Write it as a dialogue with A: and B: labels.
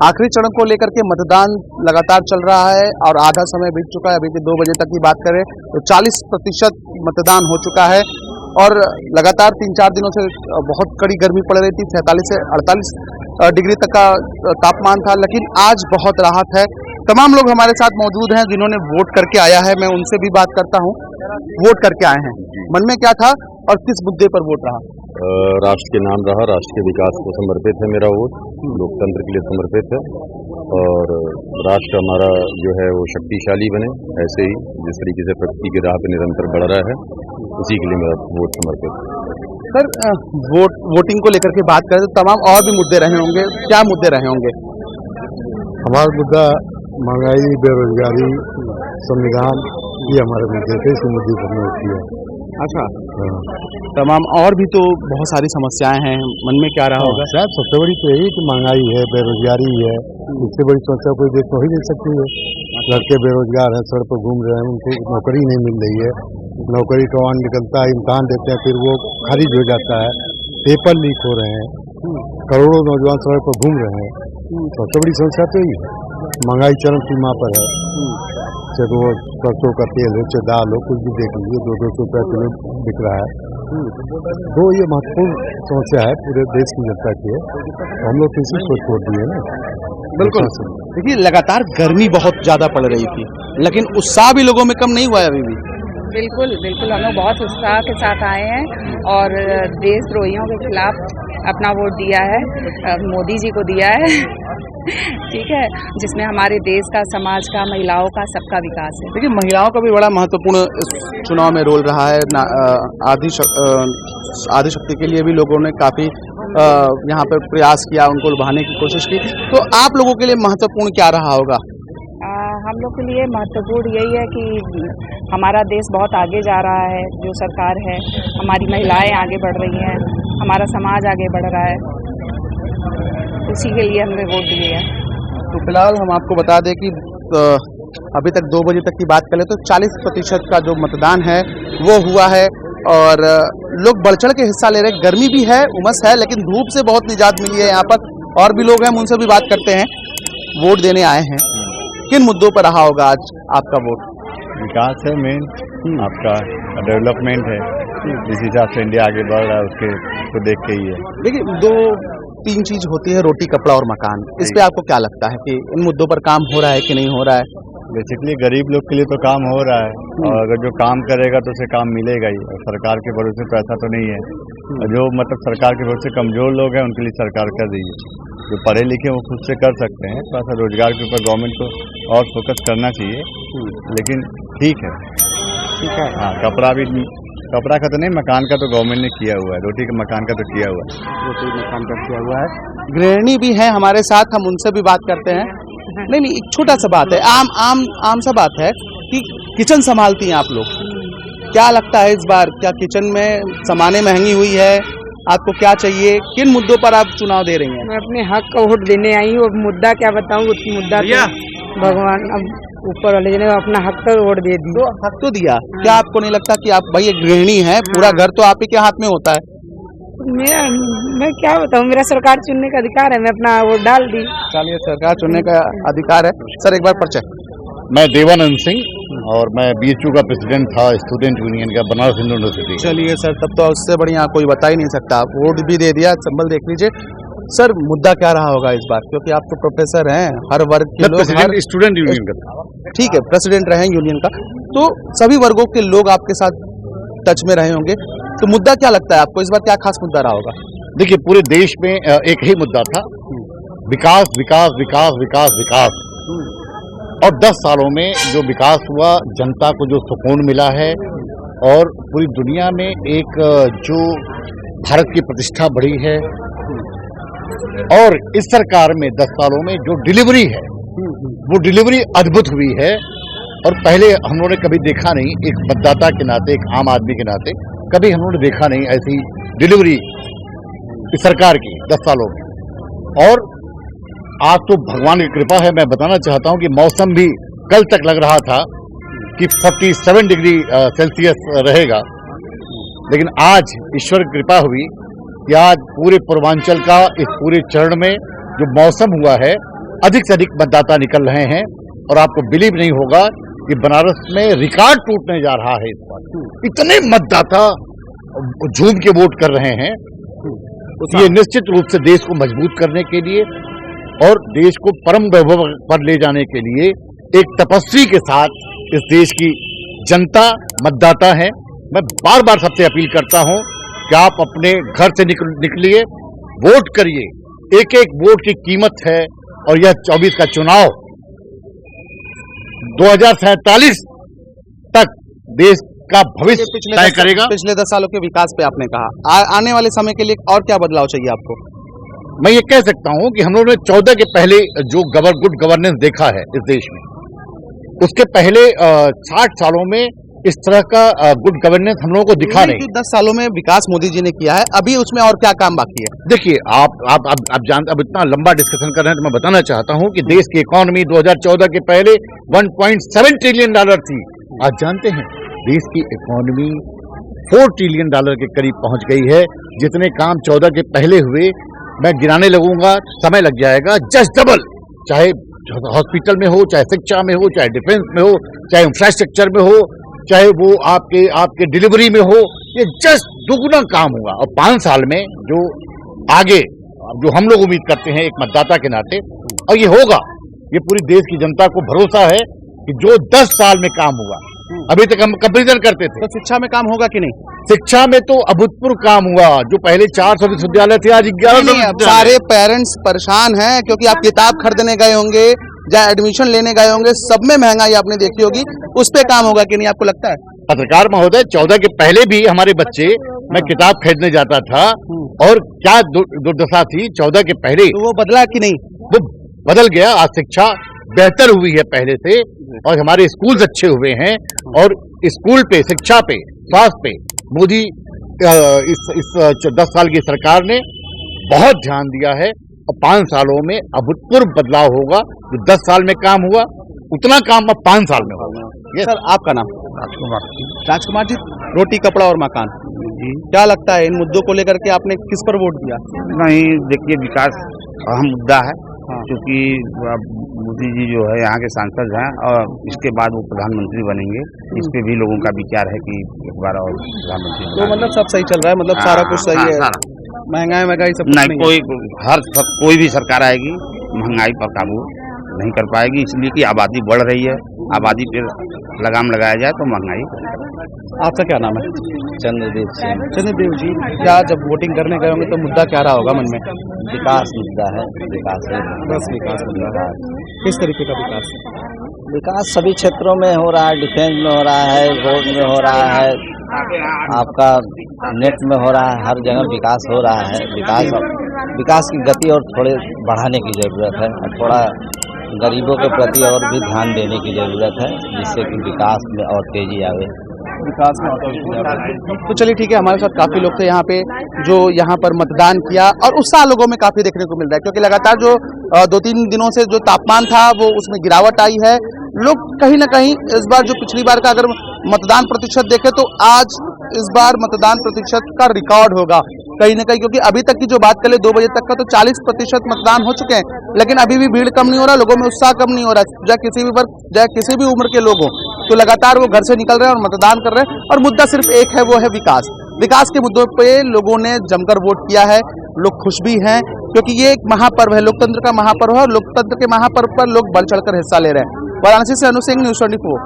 A: आखिरी चरण को लेकर के मतदान लगातार चल रहा है और आधा समय बीत चुका है। अभी के 2 बजे तक की बात करें तो 40% मतदान हो चुका है और लगातार 3-4 दिनों से बहुत कड़ी गर्मी पड़ रही थी। 46 से 48 डिग्री तक का तापमान था, लेकिन आज बहुत राहत है। तमाम लोग हमारे साथ मौजूद हैं जिन्होंने वोट करके आया है। मैं उनसे भी बात करता हूं। वोट करके आए हैं, मन में क्या था और किस मुद्दे पर वोट रहा?
B: राष्ट्र के नाम रहा, राष्ट्र के विकास को समर्पित है मेरा वोट, लोकतंत्र के लिए समर्पित है और राष्ट्र हमारा जो है वो शक्तिशाली बने, ऐसे ही जिस तरीके से प्रगति की राह पे निरंतर बढ़ रहा है, उसी के लिए मेरा वोट समर्पित है।
A: सर, वोटिंग को लेकर के बात करें तो तमाम और भी मुद्दे रहे होंगे, क्या मुद्दे रहे होंगे?
C: हमारा मुद्दा महंगाई, बेरोजगारी, संविधान, ये हमारे मुद्दे थे, इसी मुद्दे पर वोट किया।
A: अच्छा, तमाम और भी तो बहुत सारी समस्याएं हैं, मन में क्या रहा होगा?
C: शायद सबसे बड़ी तो यही कि महंगाई है, बेरोजगारी है, इससे बड़ी समस्या कोई देश हो ही नहीं सकती है। लड़के बेरोजगार हैं, सड़क पर घूम रहे हैं, उनको नौकरी नहीं मिल रही है, नौकरी का वाहन निकलता है, इम्तहान देते हैं, फिर वो खारिज हो जाता है, पेपर लीक हो रहे हैं, करोड़ों नौजवान सड़क पर घूम रहे हैं। सबसे बड़ी समस्या तो यही है, महंगाई चरम सीमा पर है। चाहे वो सरसों का तेल हो, चाहे दाल हो, कुछ भी देख लीजिए, 200 रुपये किलो बिक रहा है। तो ये महत्वपूर्ण समस्या है पूरे देश की जनता की है, तो हम लोग इसी सोच छोड़ दिए ना।
A: बिल्कुल, देखिए लगातार गर्मी बहुत ज्यादा पड़ रही थी, लेकिन उत्साह भी लोगों में कम नहीं हुआ है अभी भी।
D: बिल्कुल बिल्कुल, हम लोग बहुत उत्साह के साथ आए हैं और देशद्रोहियों के खिलाफ अपना वोट दिया है, मोदी जी को दिया है। ठीक है, जिसमें हमारे देश का, समाज का, महिलाओं का, सबका विकास है।
A: देखिए महिलाओं का भी बड़ा महत्वपूर्ण इस चुनाव में रोल रहा है। आदि शक्ति के लिए भी लोगों ने काफी यहाँ पर प्रयास किया, उनको लुभाने की कोशिश की। तो आप लोगों के लिए महत्वपूर्ण क्या रहा होगा?
D: हम लोग के लिए महत्वपूर्ण यही है कि हमारा देश बहुत आगे जा रहा है, जो सरकार है, हमारी महिलाएं आगे बढ़ रही हैं, हमारा समाज आगे बढ़ रहा है, उसी के लिए हमने वोट दिए है।
A: तो फिलहाल हम आपको बता दें कि अभी तक 2 बजे तक की बात करें तो 40% का जो मतदान है वो हुआ है और लोग बढ़ चढ़ के हिस्सा ले रहे हैं। गर्मी भी है, उमस है, लेकिन धूप से बहुत निजात मिली है। यहाँ पर और भी लोग हैं, हम उनसे भी बात करते हैं। वोट देने आए हैं, किन मुद्दों पर रहा होगा आज आपका वोट?
B: विकास है मेन, आपका डेवलपमेंट है, जिस हिसाब से इंडिया आगे बढ़ रहा है उसको देख के ही है।
A: देखिए 2-3 चीज होती है, रोटी, कपड़ा और मकान। इस पे आपको क्या लगता है कि इन मुद्दों पर काम हो रहा है कि नहीं हो रहा है?
B: बेसिकली गरीब लोग के लिए तो काम हो रहा है और अगर जो काम करेगा तो उसे काम मिलेगा ही, और सरकार के भरोसे तो ऐसा तो नहीं है। और जो मतलब सरकार के भरोसे कमजोर लोग हैं उनके लिए सरकार कर रही है। जो पढ़े लिखे वो खुद से कर सकते हैं, थोड़ा सा रोजगार के ऊपर गवर्नमेंट को और फोकस करना चाहिए, लेकिन ठीक है। हाँ, कपड़ा का तो नहीं, मकान का तो गवर्नमेंट ने किया हुआ है, रोटी के मकान का तो किया हुआ है।
A: रोटी मकान का किया हुआ है। गृहिणी भी है हमारे साथ, हम उनसे भी बात करते हैं। नहीं, एक छोटा सा बात है, आम सा बात है कि किचन संभालती हैं आप लोग, क्या लगता है इस बार क्या किचन में सामानें महंगी हुई है? आपको क्या चाहिए, किन मुद्दों पर आप चुनाव दे रही हैं?
E: मैं अपने हक का वोट देने आई हूँ। अब मुद्दा क्या बताऊँ, उस मुद्दा तो भगवान अब ऊपर वाले ने अपना हक का वोट दे दी।
A: तो हक तो दिया, क्या आपको नहीं लगता कि आप भाई एक गृहिणी हैं, पूरा घर तो आप ही के हाथ में होता है?
E: मैं क्या बताऊँ, मेरा सरकार चुनने का अधिकार है, मैं अपना वोट डाल दी।
A: चलिए, सरकार चुनने का अधिकार है। सर एक बार परिचय।
B: मैं देवानंद सिंह और मैं बीएचयू का प्रेसिडेंट था, स्टूडेंट यूनियन का, बनारस हिंदू यूनिवर्सिटी।
A: चलिए सर, तब तो उससे बढ़िया कोई बता ही नहीं सकता, वोट भी दे दिया, संबल देख लीजिए। सर मुद्दा क्या रहा होगा इस बार, क्योंकि आप तो प्रोफेसर हैं, हर वर्ग के लोग,
B: स्टूडेंट यूनियन का,
A: ठीक है, प्रेसिडेंट रहे यूनियन का, तो सभी वर्गों के लोग आपके साथ टच में रहे होंगे। तो मुद्दा क्या लगता है आपको इस बार, क्या खास मुद्दा रहा होगा?
B: देखिए पूरे देश में एक ही मुद्दा था, विकास विकास विकास विकास विकास। और 10 सालों में जो विकास हुआ, जनता को जो सुकून मिला है और पूरी दुनिया में एक जो भारत की प्रतिष्ठा बढ़ी है, और इस सरकार में 10 सालों में जो डिलीवरी है वो डिलीवरी अद्भुत हुई है। और पहले हम लोगों ने कभी देखा नहीं, एक मतदाता के नाते, एक आम आदमी के नाते कभी हम लोगों ने देखा नहीं ऐसी डिलीवरी इस सरकार की 10 सालों में। और आज तो भगवान की कृपा है, मैं बताना चाहता हूं कि मौसम भी कल तक लग रहा था कि 47 डिग्री सेल्सियस रहेगा, लेकिन आज ईश्वर की कृपा हुई कि आज पूरे पूर्वांचल का इस पूरे चरण में जो मौसम हुआ है अधिक से अधिक मतदाता निकल रहे हैं और आपको बिलीव नहीं होगा कि बनारस में रिकॉर्ड टूटने जा रहा है इस बार। इतने मतदाता झूम के वोट कर रहे हैं। ये निश्चित रूप से देश को मजबूत करने के लिए और देश को परम वैभव पर ले जाने के लिए एक तपस्वी के साथ इस देश की जनता मतदाता है। मैं बार बार सबसे अपील करता हूं कि आप अपने घर से निकलिए, वोट करिए। एक एक वोट की कीमत है और यह 24 का चुनाव 2047 तक देश का भविष्य तय करेगा।
A: पिछले 10 सालों के विकास पे आपने कहा, आने वाले समय के लिए और क्या बदलाव चाहिए आपको?
B: मैं ये कह सकता हूं कि हम लोगों ने 14 के पहले जो गुड गवर्नेंस देखा है इस देश में, उसके पहले 60 सालों में इस तरह का गुड गवर्नेंस हम लोगों को दिखा नहीं।
A: 10 सालों में विकास मोदी जी ने किया है, अभी उसमें और क्या काम बाकी है?
B: देखिए, आप जानते, अब इतना लंबा डिस्कशन कर रहे हैं तो मैं बताना चाहता हूं कि देश की इकोनॉमी 2014 के पहले 1.7 ट्रिलियन डॉलर थी। आज जानते हैं देश की इकोनॉमी 4 ट्रिलियन डॉलर के करीब पहुंच गई है। जितने काम 14 के पहले हुए मैं गिनाने लगूंगा, समय लग जाएगा। जस्ट डबल, चाहे हॉस्पिटल में हो, चाहे शिक्षा में हो, चाहे डिफेंस में हो, चाहे इंफ्रास्ट्रक्चर में हो, चाहे वो आपके डिलीवरी में हो, ये जस्ट दुगुना काम हुआ। और 5 साल में जो आगे जो हम लोग उम्मीद करते हैं एक मतदाता के नाते, और ये होगा, ये पूरी देश की जनता को भरोसा है कि जो 10 साल में काम हुआ, अभी तक हम कंपेरिजन करते थे।
A: तो शिक्षा में काम होगा कि नहीं?
B: शिक्षा में तो अभूतपूर्व काम हुआ। जो पहले 400 विश्वविद्यालय थे, आज 1100।
A: सारे पेरेंट्स परेशान हैं क्योंकि आप किताब खरीदने गए होंगे या एडमिशन लेने गए होंगे, सब में महंगाई आपने देखी होगी। उस पे काम होगा कि नहीं, आपको लगता है?
B: पत्रकार महोदय, 14 के पहले भी हमारे बच्चे, मैं किताब खरीदने जाता था और क्या दुर्दशा थी 14 के पहले।
A: तो वो बदला कि नहीं?
B: वो बदल गया। आज शिक्षा बेहतर हुई है पहले से, और हमारे स्कूल्स अच्छे हुए हैं। और स्कूल पे, शिक्षा पे, स्वास्थ्य पे मोदी इस 10 साल की सरकार ने बहुत ध्यान दिया है। और 5 सालों में अभूतपूर्व बदलाव होगा। जो 10 साल में काम हुआ, उतना काम अब 5 साल में होगा।
A: सर, आपका नाम? राजकुमार जी, रोटी कपड़ा और मकान जी, क्या लगता है इन मुद्दों को लेकर के आपने किस पर वोट दिया?
F: नहीं, देखिए, विकास अहम मुद्दा है, क्योंकि मोदी जी जो है यहाँ के सांसद हैं और इसके बाद वो प्रधानमंत्री बनेंगे। इस पे भी लोगों का विचार है कि एक बार और प्रधानमंत्री।
A: तो मतलब सब सही चल रहा है, मतलब सारा कुछ सही है? महंगाई सब
F: नहीं, कोई भी सरकार आएगी महंगाई पर काबू नहीं कर पाएगी, इसलिए कि आबादी बढ़ रही है। आबादी पर लगाम लगाया जाए तो महंगाई।
A: आपका क्या नाम है?
G: चंद्रदेव सिंह।
A: चंद्रदेव जी, क्या जब वोटिंग करने गए होंगे तो मुद्दा क्या रहा होगा मन में?
G: विकास मुद्दा है, विकास है,
A: बस विकास मुद्दा है। किस तरीके का विकास?
G: विकास सभी क्षेत्रों में हो रहा है, डिफेंस में हो रहा है, रोड में हो रहा है, आपका नेट में हो रहा है, हर जगह विकास हो रहा है। विकास की गति और थोड़े बढ़ाने की जरूरत है, और थोड़ा गरीबों के प्रति और भी ध्यान देने की जरूरत है, जिससे कि विकास में और तेजी आवे।
A: विकास में तो चलिए ठीक है, हमारे साथ काफी लोग थे यहाँ पे जो यहाँ पर मतदान किया, और उत्साह लोगों में काफी देखने को मिल रहा है, क्योंकि लगातार जो 2-3 दिनों से जो तापमान था वो उसमें गिरावट आई है। लोग कहीं ना कहीं इस बार, जो पिछली बार का अगर मतदान प्रतिशत देखें तो आज इस बार मतदान प्रतिशत का रिकॉर्ड होगा कहीं ना कहीं, क्योंकि अभी तक की जो बात करें 2 बजे तक का तो 40% मतदान हो चुके हैं, लेकिन अभी भी भीड़ कम नहीं हो रहा, लोगों में उत्साह कम नहीं हो रहा। चाहे किसी भी वर्ग, चाहे किसी भी उम्र के लोग हों, तो लगातार वो घर से निकल रहे हैं और मतदान कर रहे हैं। और मुद्दा सिर्फ एक है, वो है विकास। विकास के मुद्दों पे लोगों ने जमकर वोट किया है, लोग खुश भी हैं, क्योंकि ये एक महापर्व है, लोकतंत्र का महापर्व है, और लोकतंत्र के महापर्व पर लोग बढ़ चढ़कर हिस्सा ले रहे हैं। वाराणसी से अनु सिंह, न्यूज़ 24।